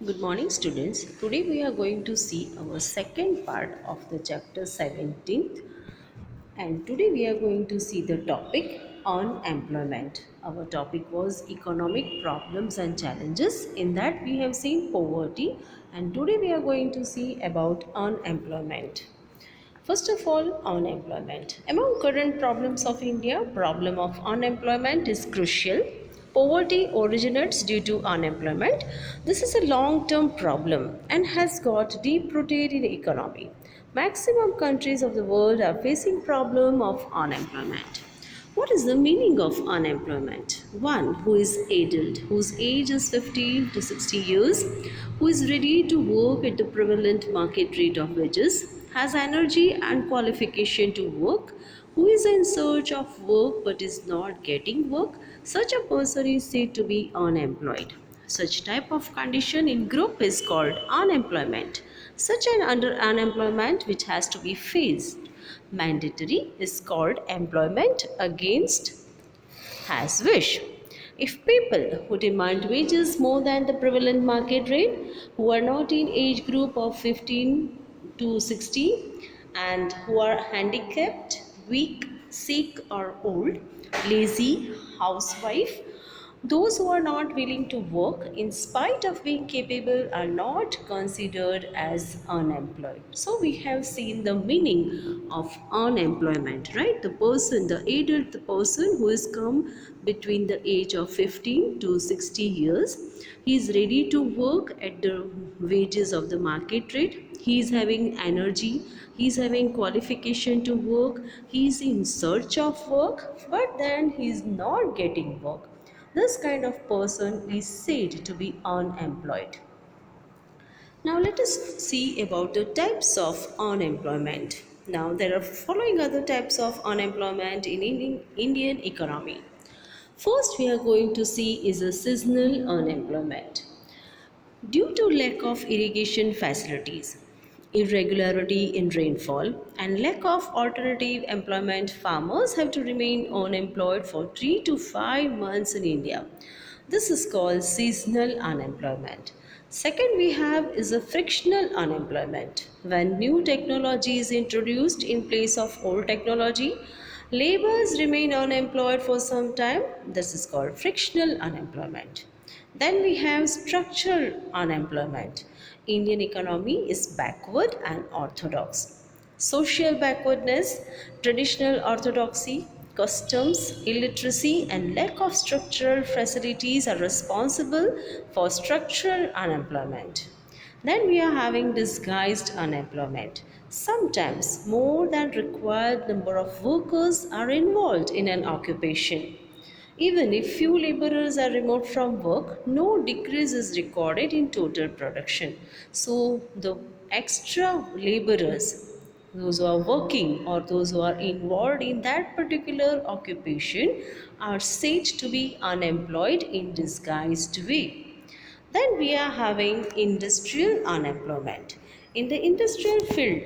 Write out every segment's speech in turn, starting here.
Good morning, students. Today we are going to see our second part of the chapter 17th, and today we are going to see the topic unemployment. Our topic was economic problems and challenges. In that we have seen poverty, and today we are going to see about unemployment. First of all, unemployment. Among current problems of India, problem of unemployment is crucial. Poverty originates due to unemployment. This is a long-term problem and has got deep rooted in economy. Maximum countries of the world are facing problem of unemployment. What is the meaning of unemployment? One who is adult, whose age is 15 to 60 years, who is ready to work at the prevalent market rate of wages, has energy and qualification to work, who is in search of work but is not getting work, such a person is said to be unemployed. Such type of condition in group is called unemployment. Such an unemployment which has to be faced mandatory is called employment against has wish. If people who demand wages more than the prevalent market rate, who are not in age group of 15 to 60 and who are handicapped, weak, sick or old, lazy, housewife, those who are not willing to work in spite of being capable are not considered as unemployed. So we have seen the meaning of unemployment, right? The person, the adult, the person who has come between the age of 15 to 60 years, he is ready to work at the wages of the market rate. He is having energy, he is having qualification to work, he is in search of work, but then he is not getting work. This kind of person is said to be unemployed. Now let us see about the types of unemployment. Now there are following other types of unemployment in Indian economy. First we are going to see is a seasonal unemployment. Due to lack of irrigation facilities, irregularity in rainfall, and lack of alternative employment, farmers have to remain unemployed for 3 to 5 months in India. This is called seasonal unemployment. Second, we have is a frictional unemployment. When new technology is introduced in place of old technology, laborers remain unemployed for some time. This is called frictional unemployment. Then we have structural unemployment. Indian economy is backward and orthodox. Social backwardness, traditional orthodoxy, customs, illiteracy, and lack of structural facilities are responsible for structural unemployment. Then we are having disguised unemployment. Sometimes more than required number of workers are involved in an occupation. Even if few laborers are removed from work, no decrease is recorded in total production. So the extra laborers, those who are working or those who are involved in that particular occupation, are said to be unemployed in disguised way. Then we are having industrial unemployment. In the industrial field,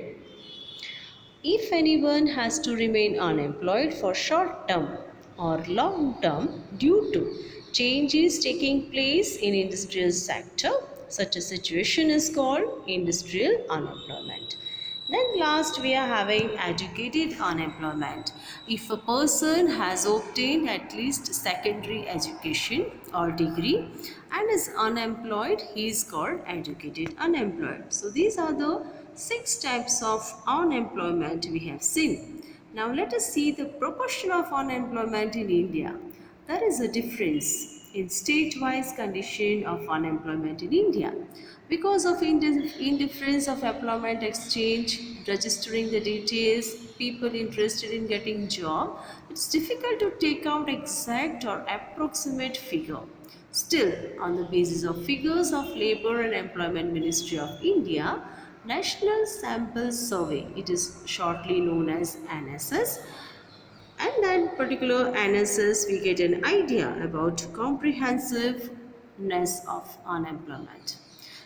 if anyone has to remain unemployed for short term or long term due to changes taking place in industrial sector, such a situation is called industrial unemployment. Then last we are having educated unemployment. If a person has obtained at least secondary education or degree and is unemployed, he is called educated unemployed. So these are the six types of unemployment we have seen. Now let us see the proportion of unemployment in India. There is a difference in state-wise condition of unemployment in India. Because of indifference of employment exchange, registering the details, people interested in getting job, it's difficult to take out exact or approximate figure. Still, on the basis of figures of Labour and Employment Ministry of India, National Sample Survey, it is shortly known as NSS, and that particular NSS we get an idea about comprehensiveness of unemployment.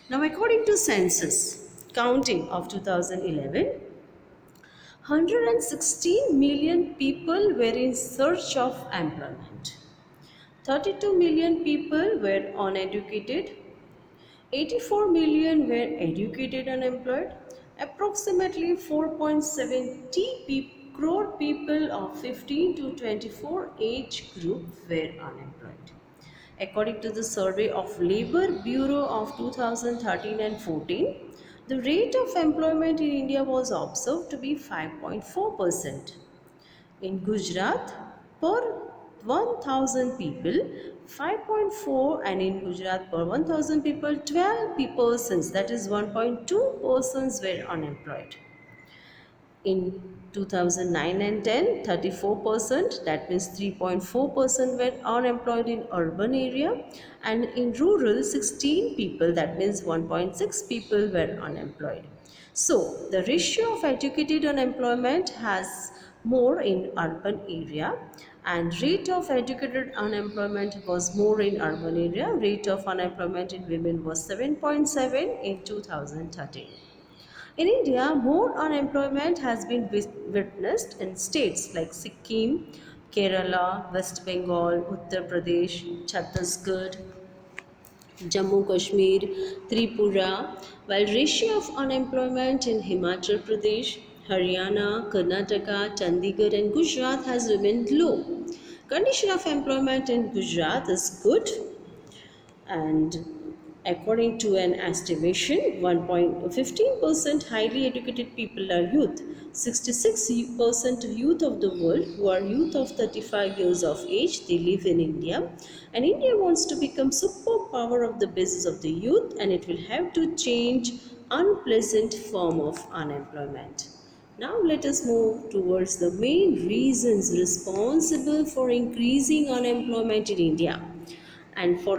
Now according to census counting of 2011, 116 million people were in search of employment. 32 million people were uneducated. 84 million were educated unemployed. Approximately 4.70 crore people of 15 to 24 age group were unemployed. According to the survey of Labour Bureau of 2013 and 14, the rate of employment in India was observed to be 5.4%. In Gujarat, per 1000 people, 5.4, and in Gujarat per 1000 people, 12 persons, that is 1.2 persons were unemployed. In 2009 and 10, 34%, that means 3.4% were unemployed in urban area, and in rural 16 people, that means 1.6 people were unemployed. So the ratio of educated unemployment has more in urban area, and rate of educated unemployment was more in urban area. Rate of unemployment in women was 7.7 in 2013. In India, more unemployment has been witnessed in states like Sikkim, Kerala, West Bengal, Uttar Pradesh, Chhattisgarh, Jammu Kashmir, Tripura, while ratio of unemployment in Himachal Pradesh, Haryana, Karnataka, Chandigarh and Gujarat has remained low. Condition of employment in Gujarat is good, and according to an estimation, 1.15% highly educated people are youth. 66% youth of the world who are youth of 35 years of age, they live in India, and India wants to become superpower of the basis of the youth, and it will have to change unpleasant form of unemployment. Now let us move towards the main reasons responsible for increasing unemployment in India. And for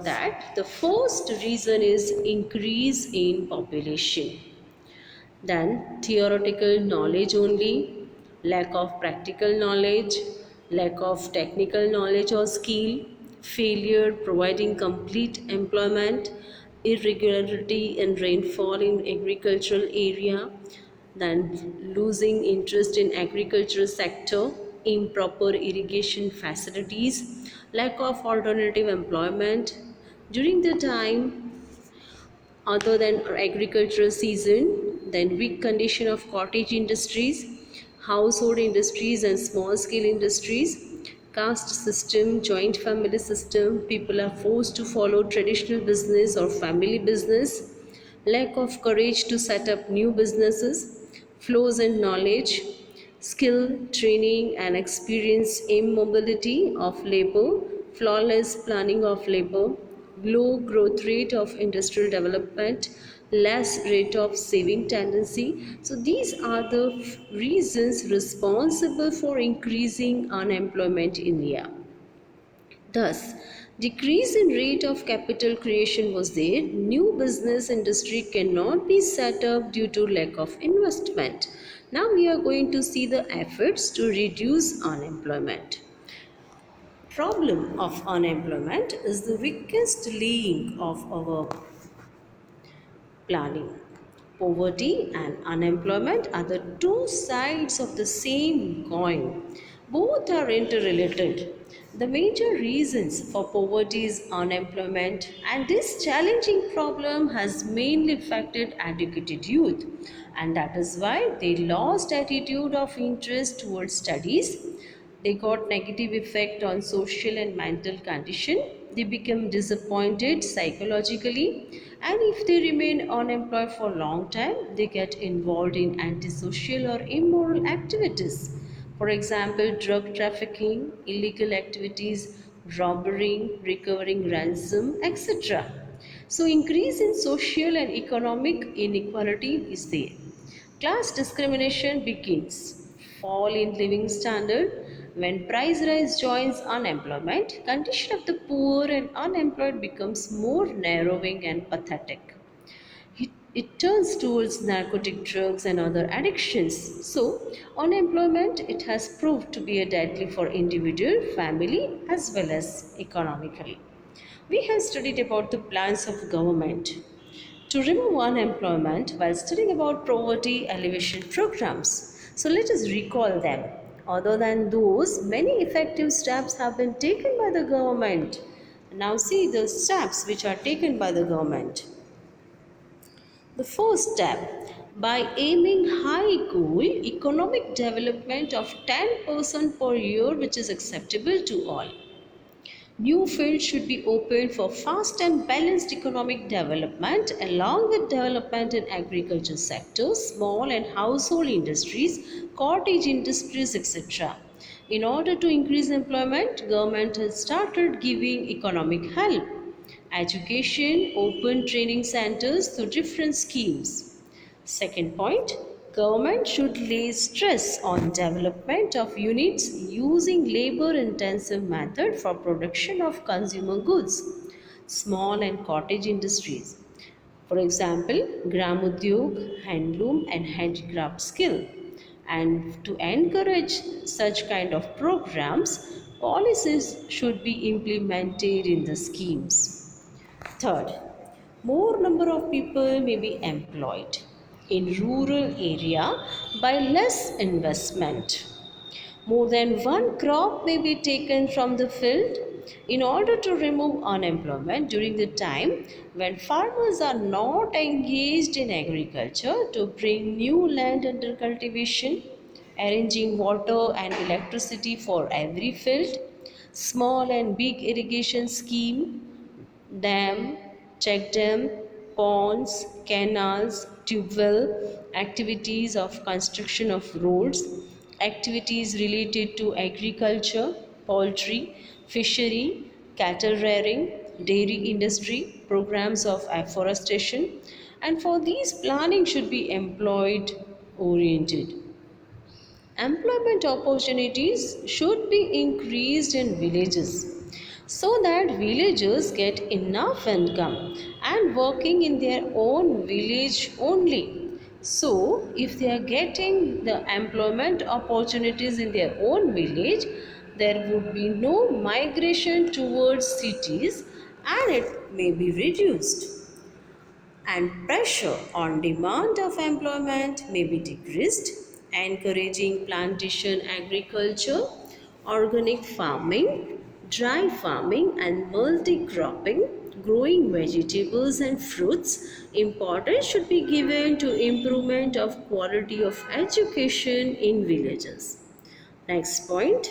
that, the first reason is increase in population. Then theoretical knowledge only, lack of practical knowledge, lack of technical knowledge or skill, failure providing complete employment, irregularity in rainfall in agricultural area, then losing interest in agricultural sector, improper irrigation facilities, lack of alternative employment during the time other than agricultural season, then weak condition of cottage industries, household industries and small scale industries, caste system, joint family system, people are forced to follow traditional business or family business, lack of courage to set up new businesses, flaws in knowledge, skill, training and experience, immobility of labor, flawless planning of labor, low growth rate of industrial development, less rate of saving tendency. So these are the reasons responsible for increasing unemployment in India. Thus, decrease in rate of capital creation was there. New business industry cannot be set up due to lack of investment. Now we are going to see the efforts to reduce unemployment. Problem of unemployment is the weakest link of our planning. Poverty and unemployment are the two sides of the same coin. Both are interrelated. The major reasons for poverty is unemployment, and this challenging problem has mainly affected educated youth, and that is why they lost attitude of interest towards studies. They got negative effect on social and mental condition. They become disappointed psychologically, and if they remain unemployed for a long time, they get involved in antisocial or immoral activities. For example, drug trafficking, illegal activities, robbery, recovering ransom, etc. So increase in social and economic inequality is there. Class discrimination begins. Fall in living standard. When price rise joins unemployment, condition of the poor and unemployed becomes more narrowing and pathetic. It turns towards narcotic drugs and other addictions. So, unemployment it has proved to be a deadly for individual, family as well as economically. We have studied about the plans of government to remove unemployment while studying about poverty alleviation programs. So let us recall them. Other than those, many effective steps have been taken by the government. Now see the steps which are taken by the government. The first step, by aiming high goal economic development of 10% per year, which is acceptable to all. New fields should be opened for fast and balanced economic development along with development in agriculture sectors, small and household industries, cottage industries, etc. In order to increase employment, government has started giving economic help. Education, open training centers through different schemes. Second point, government should lay stress on development of units using labor intensive method for production of consumer goods, small and cottage industries. For example, Gram Udyog, handloom and handicraft skill. And to encourage such kind of programs, policies should be implemented in the schemes. Third, more number of people may be employed in rural area by less investment. More than one crop may be taken from the field in order to remove unemployment during the time when farmers are not engaged in agriculture to bring new land under cultivation, arranging water and electricity for every field, small and big irrigation scheme, dam, check dam, ponds, canals, tube well, activities of construction of roads, activities related to agriculture, poultry, fishery, cattle rearing, dairy industry, programs of afforestation, and for these planning should be employed oriented. Employment opportunities should be increased in villages so that villagers get enough income and working in their own village only. So, if they are getting the employment opportunities in their own village, there would be no migration towards cities and it may be reduced, and pressure on demand of employment may be decreased, encouraging plantation agriculture, organic farming, dry farming and multi-cropping, growing vegetables and fruits. Importance should be given to improvement of quality of education in villages. Next point,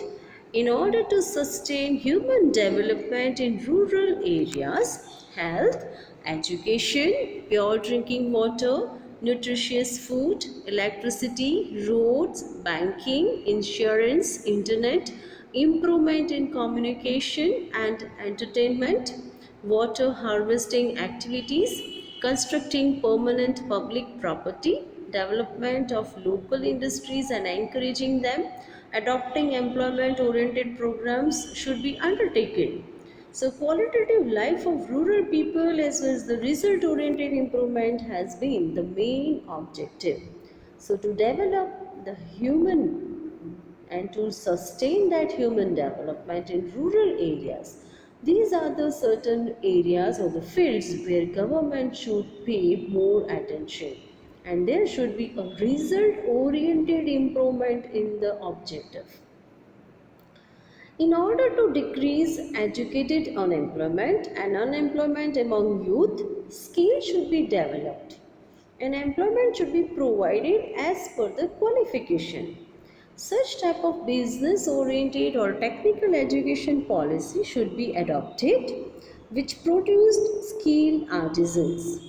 in order to sustain human development in rural areas, health, education, pure drinking water, nutritious food, electricity, roads, banking, insurance, internet, improvement in communication and entertainment, water harvesting activities, constructing permanent public property, development of local industries and encouraging them, adopting employment oriented programs should be undertaken. So, qualitative life of rural people as well as the result oriented improvement has been the main objective. So, to develop the human and to sustain that human development in rural areas, these are the certain areas or the fields where government should pay more attention, and there should be a result oriented improvement in the objective. In order to decrease educated unemployment and unemployment among youth, skills should be developed and employment should be provided as per the qualification. Such type of business oriented or technical education policy should be adopted which produced skilled artisans.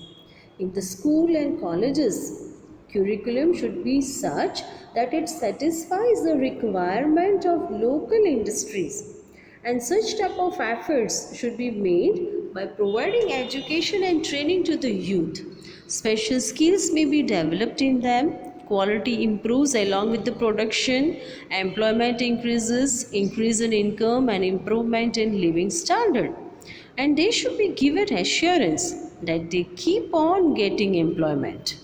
In the school and colleges, curriculum should be such that it satisfies the requirement of local industries, and such type of efforts should be made by providing education and training to the youth. Special skills may be developed in them, quality improves along with the production, employment increases, increase in income and improvement in living standard, and they should be given assurance that they keep on getting employment.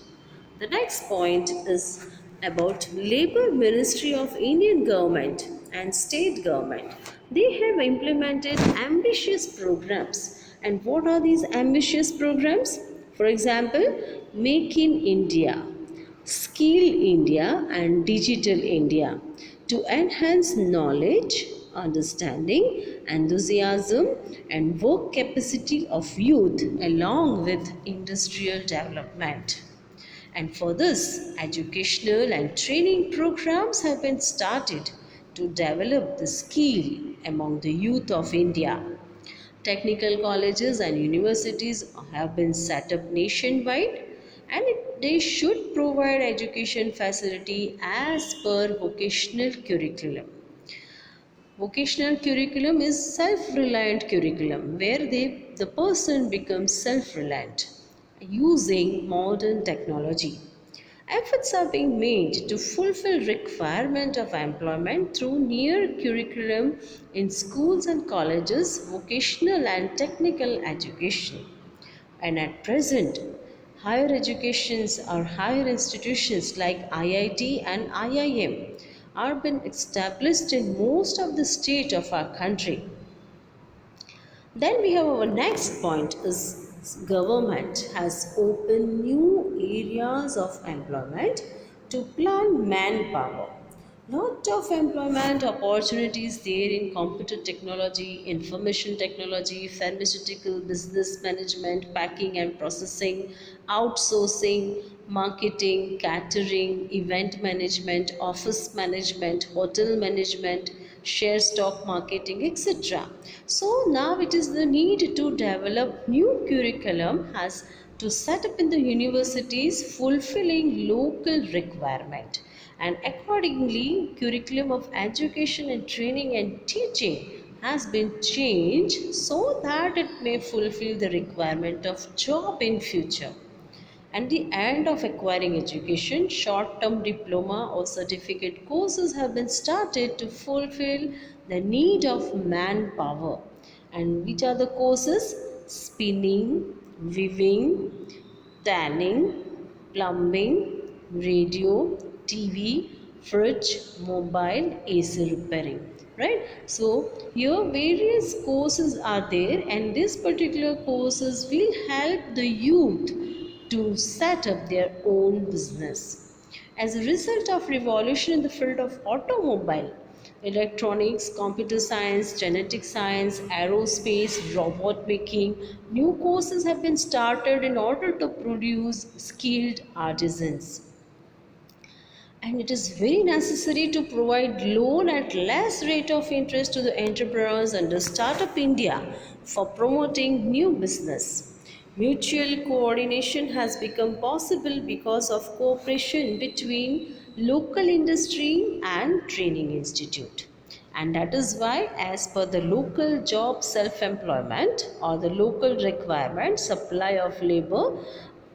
The next point is about Labor Ministry of Indian Government and State Government. They have implemented ambitious programs. And what are these ambitious programs? For example, Make in India, Skill India and Digital India to enhance knowledge, understanding, enthusiasm, and work capacity of youth along with industrial development. And for this, educational and training programs have been started to develop the skill among the youth of India. Technical colleges and universities have been set up nationwide, and they should provide education facility as per vocational curriculum. Vocational curriculum is self-reliant curriculum where the person becomes self-reliant using modern technology. Efforts are being made to fulfill requirement of employment through near curriculum in schools and colleges, vocational and technical education. And at present, higher educations or higher institutions like IIT and IIM are being established in most of the state of our country. Then we have our next point is government has opened new areas of employment to plan manpower. Lot of employment opportunities there in computer technology, information technology, pharmaceutical business management, packing and processing, outsourcing, marketing, catering, event management, office management, hotel management, share stock marketing, etc. So now it is the need to develop new curriculum has to set up in the universities fulfilling local requirement, and accordingly curriculum of education and training and teaching has been changed so that it may fulfill the requirement of job in future. At the end of acquiring education, short-term diploma or certificate courses have been started to fulfill the need of manpower. And which are the courses? Spinning, weaving, tanning, plumbing, radio, TV, fridge, mobile, AC repairing. Right? So here various courses are there, and these particular courses will help the youth to set up their own business. As a result of revolution in the field of automobile, electronics, computer science, genetic science, aerospace, robot making, new courses have been started in order to produce skilled artisans. And it is very necessary to provide loan at less rate of interest to the entrepreneurs under Startup India for promoting new business. Mutual coordination has become possible because of cooperation between local industry and training institute. And that is why, as per the local job self-employment or the local requirement, supply of labor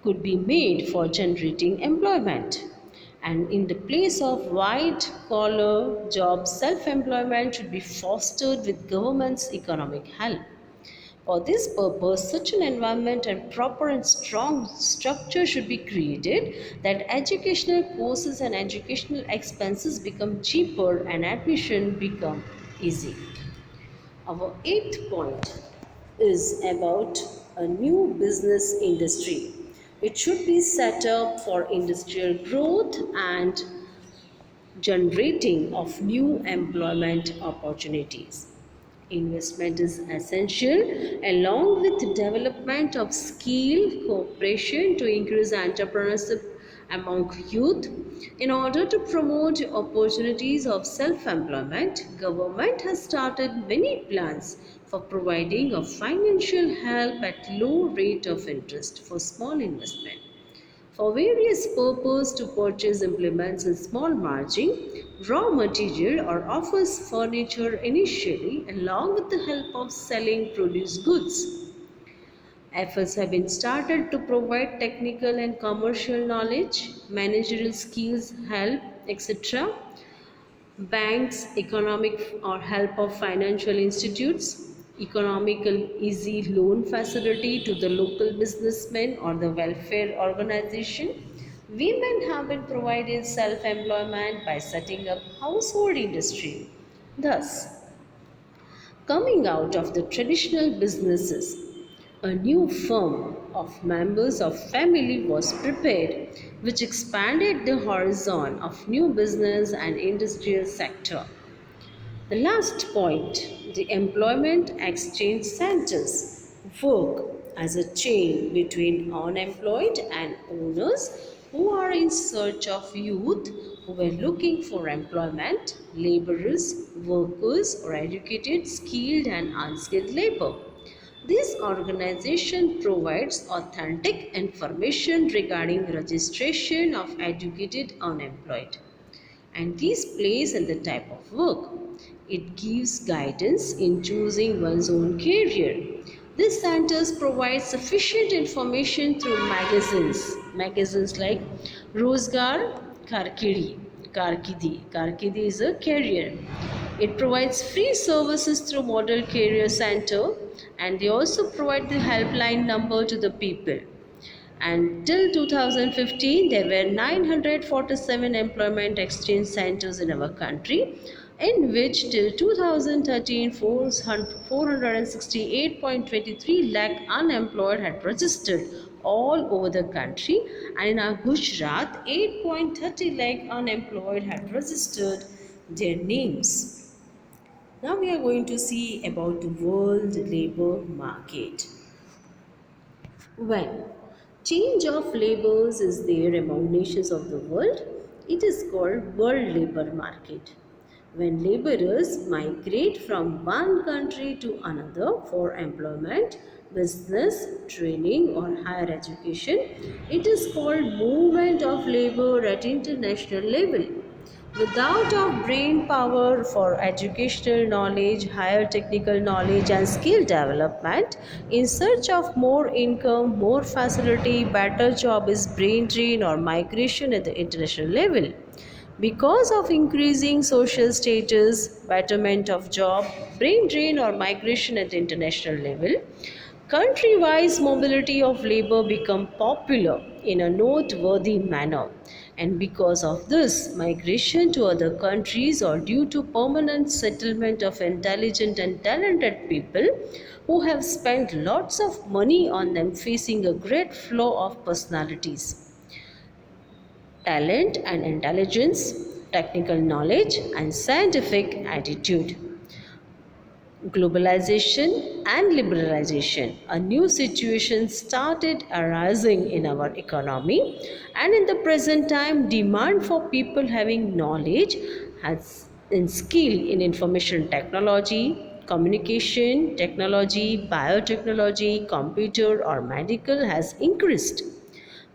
could be made for generating employment. And in the place of white collar jobs, self-employment should be fostered with government's economic help. For this purpose, such an environment and proper and strong structure should be created that educational courses and educational expenses become cheaper and admission become easy. Our eighth point is about a new business industry. It should be set up for industrial growth and generating of new employment opportunities. Investment is essential along with the development of skill cooperation to increase entrepreneurship among youth. In order to promote opportunities of self-employment, government has started many plans for providing of financial help at low rate of interest for small investment. For various purposes to purchase implements in small margin, raw material or office furniture initially along with the help of selling produce goods. Efforts have been started to provide technical and commercial knowledge, managerial skills, help, etc. Banks, economic or help of financial institutes, economical easy loan facility to the local businessmen or the welfare organization. Women have been provided self-employment by setting up household industry. Thus, coming out of the traditional businesses, a new firm of members of family was prepared which expanded the horizon of new business and industrial sector. The last point, the employment exchange centers work as a chain between unemployed and owners who are in search of youth who were looking for employment, laborers, workers, or educated, skilled, and unskilled labor. This organization provides authentic information regarding registration of educated unemployed and this plays in the type of work. It gives guidance in choosing one's own career. These centers provide sufficient information through magazines like Rozgar Karkidi is a career. It provides free services through Model Career Center and they also provide the helpline number to the people. And till 2015, there were 947 employment exchange centers in our country, in which till 2013, 468.23 lakh unemployed had registered all over the country, and in our Gujarat, 8.30 lakh unemployed had registered their names. Now we are going to see about the world labor market. When change of labors is there among nations of the world, it is called world labor market. When laborers migrate from one country to another for employment, business, training or higher education, it is called movement of labor at international level. Without of brain power for educational knowledge, higher technical knowledge and skill development, in search of more income, more facility, better job is brain drain or migration at the international level. Because of increasing social status, betterment of job, brain drain or migration at the international level, country-wise mobility of labor become popular in a noteworthy manner. And because of this, migration to other countries or due to permanent settlement of intelligent and talented people who have spent lots of money on them facing a great flow of personalities, talent and intelligence, technical knowledge and scientific attitude. Globalization and liberalization, a new situation started arising in our economy, and in the present time, demand for people having knowledge has in skill in information technology, communication technology, biotechnology, computer, or medical has increased.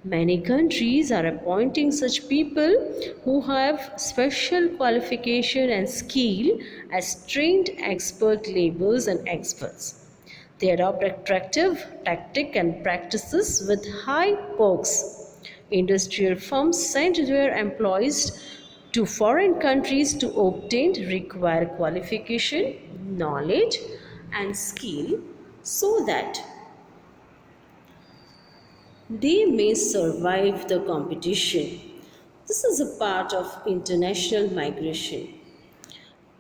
Many countries are appointing such people who have special qualification and skill as trained expert laborers and experts. They adopt attractive tactics and practices with high perks. Industrial firms send their employees to foreign countries to obtain required qualification, knowledge, and skill so that they may survive the competition. This is a part of international migration.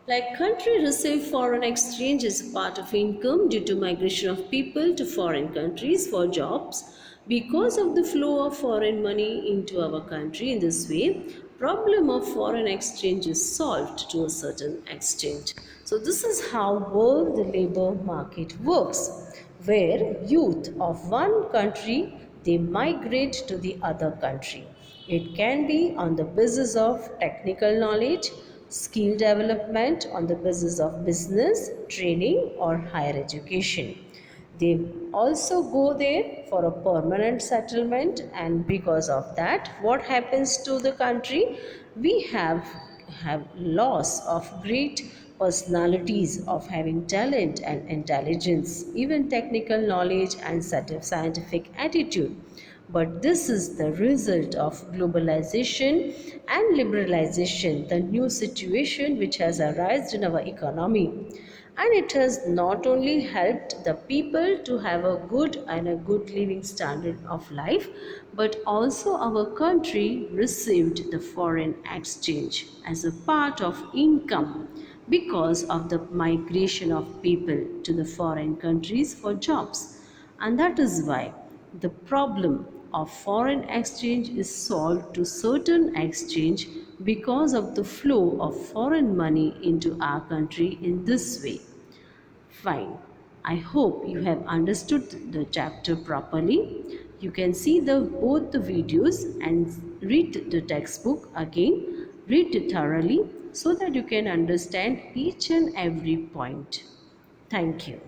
Like country receive foreign exchange as a part of income due to migration of people to foreign countries for jobs. Because of the flow of foreign money into our country in this way, problem of foreign exchange is solved to a certain extent. So this is how world labor market works, where youth of one country they migrate to the other country. It can be on the basis of technical knowledge, skill development, on the basis of business, training, or higher education. They also go there for a permanent settlement, and because of that, what happens to the country? We have loss of great personalities of having talent and intelligence, even technical knowledge and scientific attitude. But this is the result of globalization and liberalization, the new situation which has arisen in our economy. And it has not only helped the people to have a good and a good living standard of life, but also our country received the foreign exchange as a part of income because of the migration of people to the foreign countries for jobs. And that is why the problem of foreign exchange is solved to certain exchange because of the flow of foreign money into our country in this way. Fine. I hope you have understood the chapter properly. You can see both the videos and read the textbook again. Read it thoroughly so that you can understand each and every point. Thank you.